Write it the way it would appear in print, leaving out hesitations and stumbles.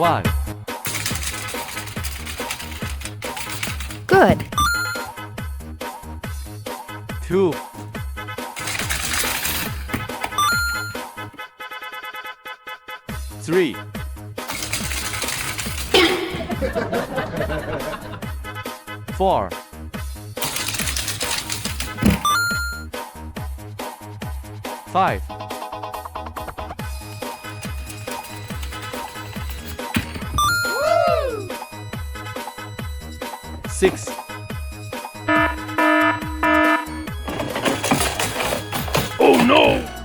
1, Good. 2, 3, 4, 5, 6, Oh no!